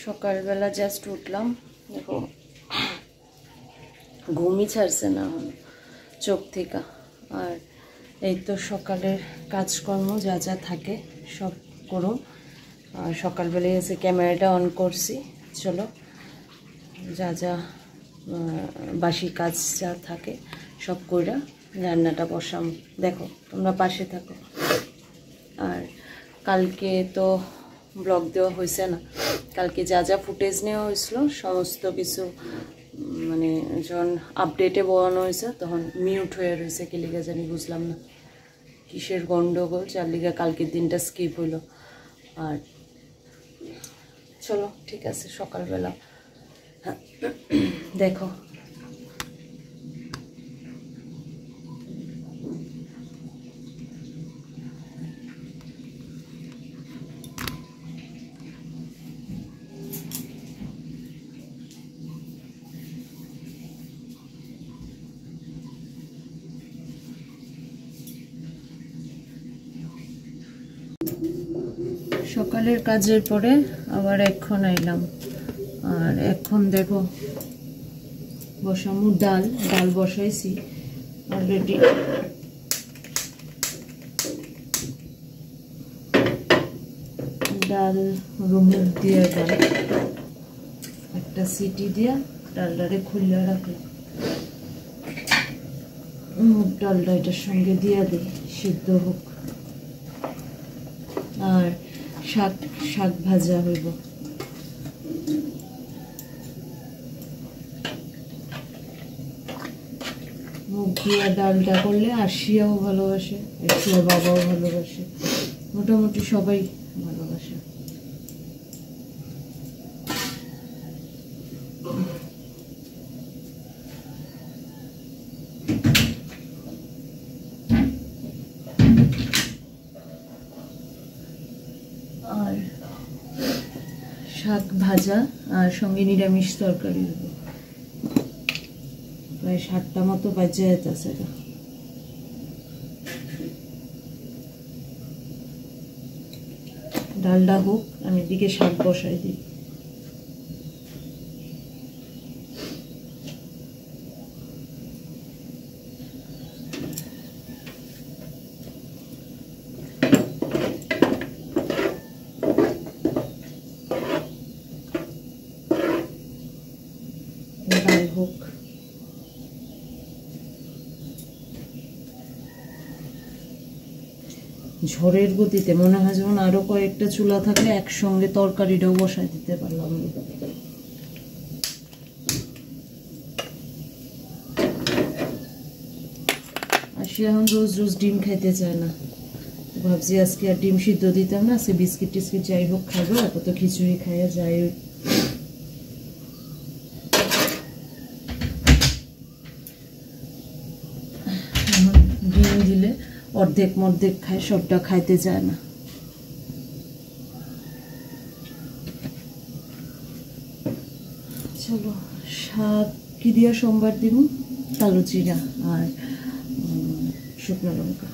সকালবেলা জাস্ট উঠলাম, দেখো ঘুমই ছাড়ছে না চোখ থেকে। আর এই তো সকালের কাজকর্ম যা যা থাকে সব করো। আর সকালবেলায় এসে ক্যামেরাটা অন করছি, চলো যা যা বাসি কাজ যা থাকে সব কইরা রান্নাটা বসাম, দেখো তোমরা পাশে থাকো। আর কালকে তো ব্লগ দেওয়া হয়েছে না, কালকে যা যা ফুটেজ নেওয়া হয়েছিল সমস্ত কিছু মানে যখন আপডেটে বলানো হয়েছে তখন মিউট হয়ে রয়েছে, কি লিগা জানি বুঝলাম না, কিসের গন্ডগোল, যার লিগা কালকের দিনটা স্কিপ হইলো। আর চলো ঠিক আছে, সকালবেলা দেখো সকালের কাজের পরে আবার এখন আইলাম। আর এখন দেখো বসামু ডাল বসাইছি অলরেডি। ডাল রুমুর দিয়ে ডাল একটা সিটি দিয়া ডালটারে খুলে রাখলাম, মুগ ডালটা এটার সঙ্গে দিয়া দিই সিদ্ধ হোক। আর শাক ভাজা হইব, মুগ দিয়া ডালটা করলে আশিয়াও ভালোবাসে, আশিয়া বাবাও ভালোবাসে, মোটামুটি সবাই ভালোবাসে। আর শাক ভাজা আর সঙ্গে নিরামিষ তরকারি হবে, প্রায় 7টা মতো বাজে যেতেছে। ডালটা হোক, আমি এদিকে শাক বসাই দিই। ডাল হোক, ঝড়ের গতিতে মনে হয় যেমন আরো কয়েকটা চুলা থাকলে একসঙ্গে তরকারিটাও বসাই দিতে পারলাম। আসি এখন রোজ রোজ ডিম খাইতে চায় না, ভাবছি আজকে আর ডিম সিদ্ধ দিতাম না, আজকে বিস্কিট টিস্কিট যাই হোক খাবো, তো খিচুড়ি খাইয়া যাই। ডিম দিলে অর্ধেক মর্ধেক খায়, সবটা খাইতে চায় না। চলো শাক কি দিয়া সোমবার দিব, কালো জিরা আর শুকনো লঙ্কা।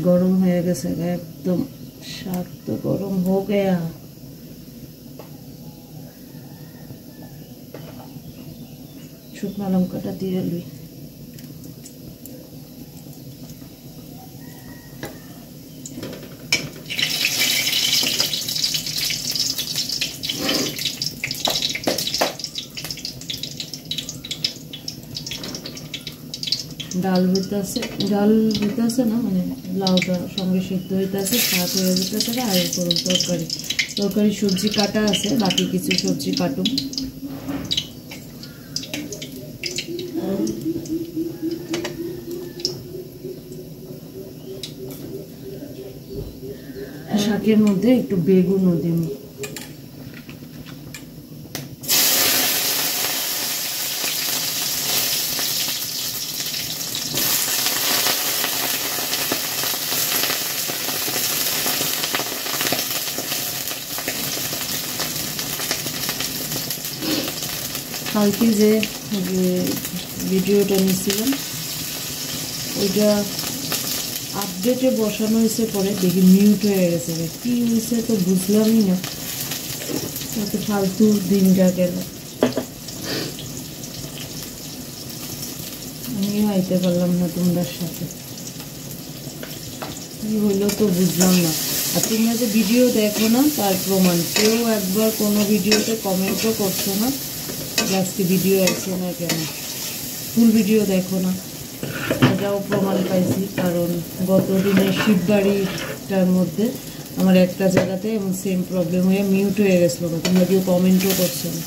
गरम हो गए एकदम शाक तो गरम हो गया। शुकना लंका दिए लुई ডাল হইতেছে, ডাল হইতেছে না মানে লাউটা সঙ্গে সিদ্ধ হইতেছে, শাক হয়ে যেতেছে আর করুন তরকারি। তরকারি সবজি কাটা আছে, বাকি কিছু সবজি কাটুন। শাকের মধ্যে একটু বেগুনও দিন। কালকে যে ভিডিওটা নিয়েছিলাম ওইটা আপডেটে বসানো হয়েছে, পরে দেখি মিউট হয়ে গেছে। কী হয়েছে তো বুঝলামই না, এত ফালতু দিনটা গেল। আমিও আইতে পারলাম না তোমাদের সাথে, কী হইলো তো বুঝলাম না। আর তোমরা যে ভিডিও দেখো না তার প্রমাণ, কেউ একবার কোনো ভিডিওতে কমেন্টও করছো না আজকে ভিডিও আসছে না কেন, ফুল ভিডিও দেখো না। এটাও প্রমাণ পাইছি, কারণ গত দিনে শিববাড়িটার মধ্যে আমার একটা জায়গাতে এমন সেম প্রবলেম হয়ে মিউট হয়ে গেছিলো না, তোমরা কেউ কমেন্টও করছো না।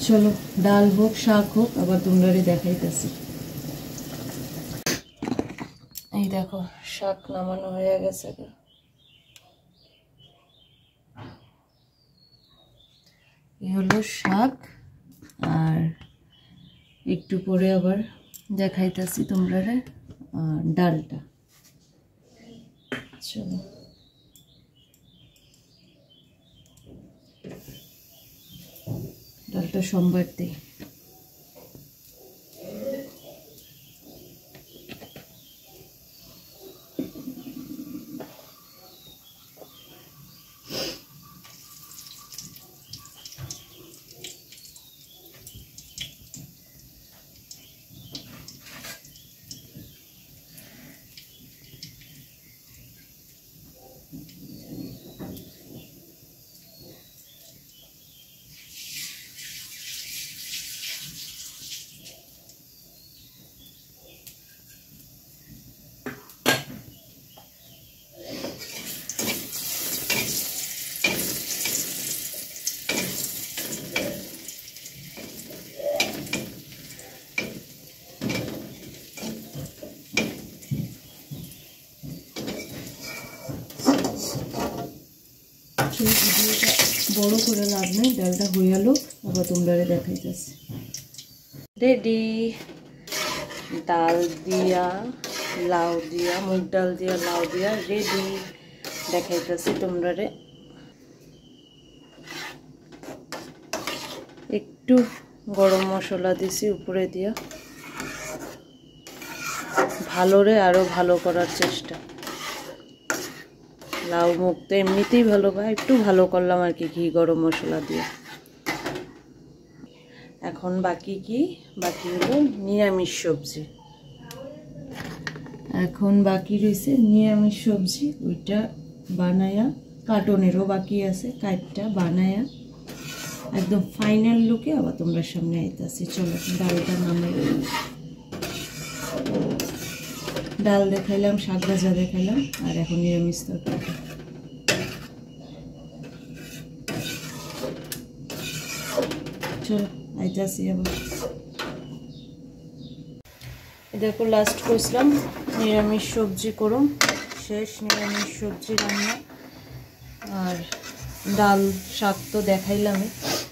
চলো ডাল হোক শাক হোক, আবার তোমরারে দেখাইতেছি। এই দেখো শাক নামানো হয়ে গেছে, এই হলো শাক। আর একটু পরে আবার দেখাইতেছি তোমরারে ডালটা। চলো ডালটা সোমবার দিই। ভিডিওটা বড় করে লাভ নেই, ডালটা হয়ে গেল, আবার তোমরা দেখাইতেছি। রেডি ডাল দিয়া লাউ দিয়া, মুগ ডাল দিয়া লাউ দিয়া রেডি, দেখাইতেছি তোমরা। একটু গরম মশলা দিছি উপরে দিয়া, ভালোরে আরো ভালো করার চেষ্টা। লাউ মুগ তো এমনিতেই ভালো পাই, একটু ভালো করলাম আর কি ঘি গরম মশলা দিয়ে। এখন বাকি কি, বাকি হলো নিরামিষ সবজি। এখন বাকি রয়েছে নিরামিষ সবজি, ওইটা বানায়া, কাটনেরও বাকি আছে, কাটটা বানায়া একদম ফাইনাল লুকে আবার তোমরা সামনে আইতাছি। চলো ডালটা নামাই। ডাল দেখাইলাম, শাক ভাজা দেখাইলাম, আর এখন নিরামিষ তরকারি। চলো আইতাছি আবার। দেখো লাস্ট করছিলাম নিরামিষ সবজি করুন, শেষ নিরামিষ সবজি রান্না। আর ডাল শাক তো দেখাইলামই,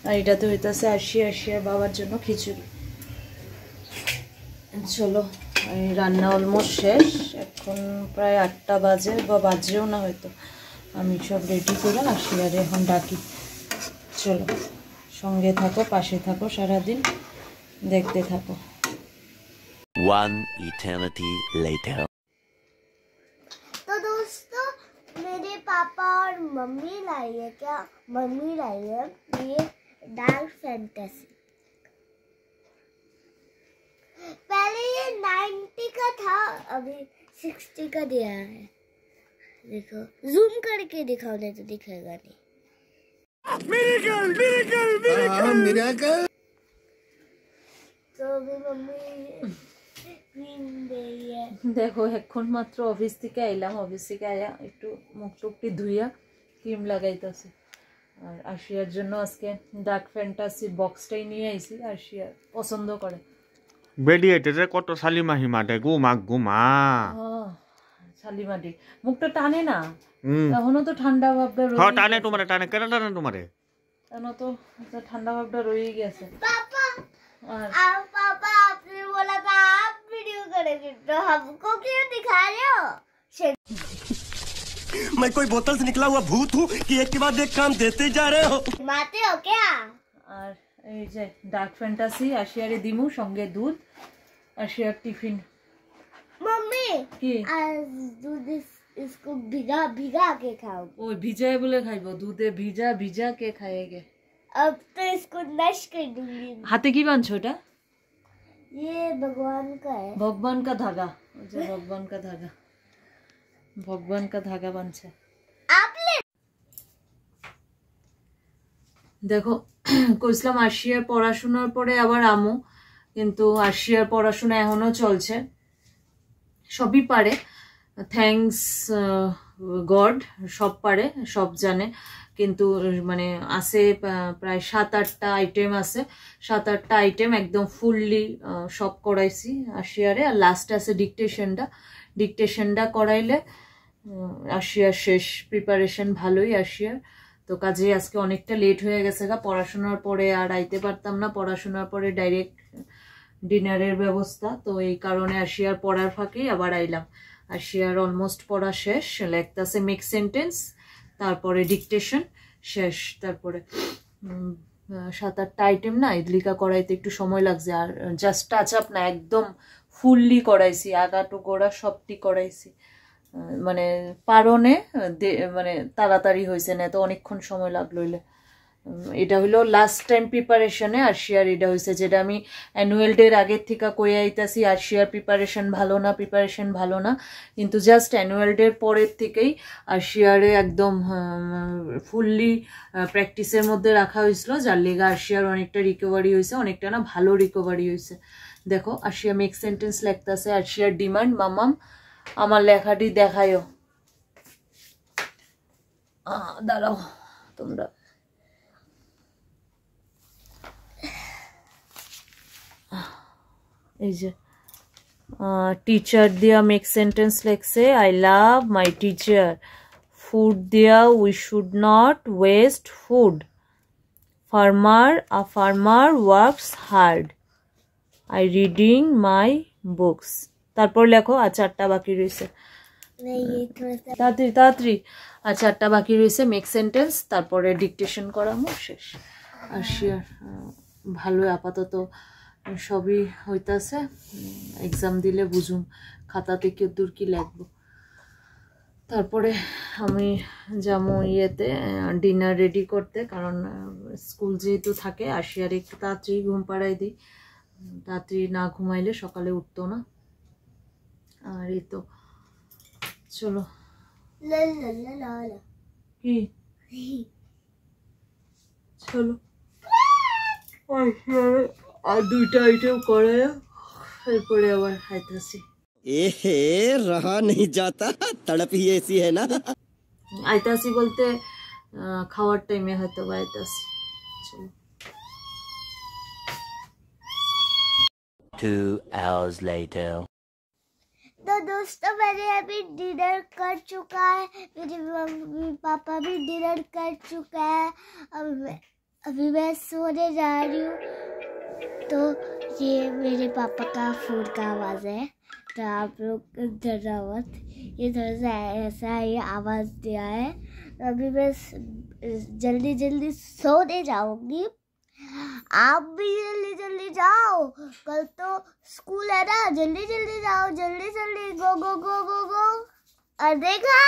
আর এটা তো হইতেছে আশিয়া বাবার জন্য খিচুড়ি। চলো রান্না অলমোস্ট শেষ, এখন প্রায় 8টা বাজে বা বাজেও না হয়তো। আমি সব রেডি করে আশিয়ারে এখন ডাকি। চলো সঙ্গে থাকো, পাশে থাকো, সারাদিন দেখতে থাকো। One eternity later. तो दोस्तों मेरे पापा और मम्मी लाई है, क्या मम्मी लाई है ये डार्क फैंटेसी। पहले ये 90 का था, अभी 60 का दिया है। देखो जूम करके दिखाओ, नहीं तो दिखेगा नहीं। तो अभी मम्मी क्रीम दे रही है। দেখো এখন মাত্র অফিস থেকে আইলাম, অফিস থেকে আয়া একটু মুখ টুকটি ধুইয়া ক্রিম লাগাইতেছি। আর আশিয়ার জন্য আজকে ডার্ক ফ্যান্টাসি বক্সটাই নিয়ে আইছি, আশিয়া পছন্দ করে। বেডিয়েটে কত শালিমাহি মাঠে ঘুমা শালিমাটি মুখটা টানে না, এখনো তো ঠান্ডা ভাবটা রয়ে টানে তোমারে, টানে কেন টানে তোমারে? এখনো তো ঠান্ডা ভাবটা রয়ে গেছে। पापा আর पापा आपने बोला था आप वीडियो करेंगे तो हमको क्यों दिखा रहे हो? मैं कोई बोतल से निकला हुआ भूत हूँ कि एक के बाद एक काम देते जा रहे हो। घुमाते हो क्या? আর এই যে ডার্ক ফ্যান্টাসি আশিয়ারে দিমু, সঙ্গে দুধ, আশিয়ার টিফিন। मम्मी কি आज दूध इसको भिगा भिगा के खाओ। ওই ভিজায় বলে খাইব, দুধে ভিজা ভিজা কে খাएगे। अब तो इसको नष्ट कर दूंगी। হাতে কি বাঁধছো এটা? ये भगवान का है। ভগবান কা ধাগা, ওই যে ভগবান কা ধাগা, ভগবান কা ধাগা বানছে। आपने দেখো কইছিলাম আশিয়ার পড়াশোনার পরে আবার আমু, কিন্তু আশিয়ার পড়াশোনা এখনো চলছে, সবই পারে, থ্যাঙ্কস গড, সব পারে, সব জানে, কিন্তু মানে আছে প্রায় 7-8টা আইটেম আছে, 7-8টা আইটেম একদম ফুললি সব করাইছি আশিয়ারে। আর লাস্টে আছে ডিকটেশনটা করাইলে আশিয়ার শেষ, প্রিপারেশন ভালোই আশিয়ার। তো কাজে আজকে অনেকটা লেট হয়ে গেছে গা, পড়াশোনার পরে আর আইতে পারতাম না, পড়াশোনার পরে ডাইরেক্ট ডিনারের ব্যবস্থা, তো এই কারণে আশিয়ার পড়ার ফাঁকেই আবার আইলাম। আশিয়ার অলমোস্ট পড়া শেষ, লেখতাছে মেক সেন্টেন্স, তারপরে ডিকটেশন শেষ, তারপরে 7-8টা আইটেম না, ইডলিকা করাইতে একটু সময় লাগছে। আর জাস্ট টাচ আপ না, একদম ফুললি করাইছি, আগাটো গোড়া সবটি করাইছি, মানে পারনে মানে তাড়াতাড়ি হয়েছে না, তো অনেকক্ষণ সময় লাগলো। এটা হইলো লাস্ট টাইম প্রিপারেশনে। আর শেয়ার এটা হয়েছে যেটা আমি অ্যানুয়াল ডের আগের থেকে কয়ে আইতাছি, আর শেয়ার প্রিপারেশন ভালো না, কিন্তু জাস্ট অ্যানুয়াল ডের পরের থেকেই আর শেয়ারে একদম ফুললি প্র্যাকটিসের মধ্যে রাখা হয়েছিল, যার লেগে আর শেয়ার অনেকটা রিকভারি হয়েছে, অনেকটা না ভালো রিকভারি হয়েছে। দেখো আশিয়া মেক সেন্টেন্স লেখতেছে, আর শেয়ার ডিমান্ড মামাম আমার লেখাটি দেখায়ও। দাঁড়াও তোমরা, এই যে টিচার দিয়া মেক সেন্টেন্স লেখছে, I love my teacher. Food দিয়া we should not waste food. A farmer works hard. I reading my books. তারপর লেখো, আর 4টা বাকি রয়েছে, তাড়াতাড়ি আর 4টা বাকি রয়েছে মেক সেন্টেন্স, তারপরে ডিকটেশন করামো, শেষ। আর শেয়ার ভালো আপাতত সবই হইতাছে, এক্সাম দিলে বুঝুম খাতাতে কি দূর কি লাগবো। তারপরে আমি যাবো ইয়েতে ডিনার রেডি করতে, কারণ স্কুল যেহেতু থাকে, আশিয়ার একটু তাড়াতাড়ি ঘুম পাড়াই দিই, তাড়াতাড়ি না ঘুমাইলে সকালে উঠতো না। আর এই তো চলো কি চলো আর 2টা আইটেম করে এরপরে আবার খাইতেছি। एहे रहा नहीं जाता, तड़प ही ऐसी है ना। আইতাছি বলতে খাওয়ার টাইমে হয়তো আইতাছি। চলো 2 hours later. तो दोस्तों मैंने अभी डिनर कर चुका है, मेरे मम्मी पापा भी डिनर कर चुका है, अभी मैं सोने जा रही हूँ। तो ये मेरे पापा का फ़ोन का आवाज़ है, तो आप लोग डरना मत, ये थोड़ा सा ऐसा ही आवाज़ दिया है। तो अभी मैं जल्दी सोने जाऊँगी, आप भी जल्दी जाओ, कल तो स्कूल है ना, जल्दी जाओ, जल्दी गो। और देखा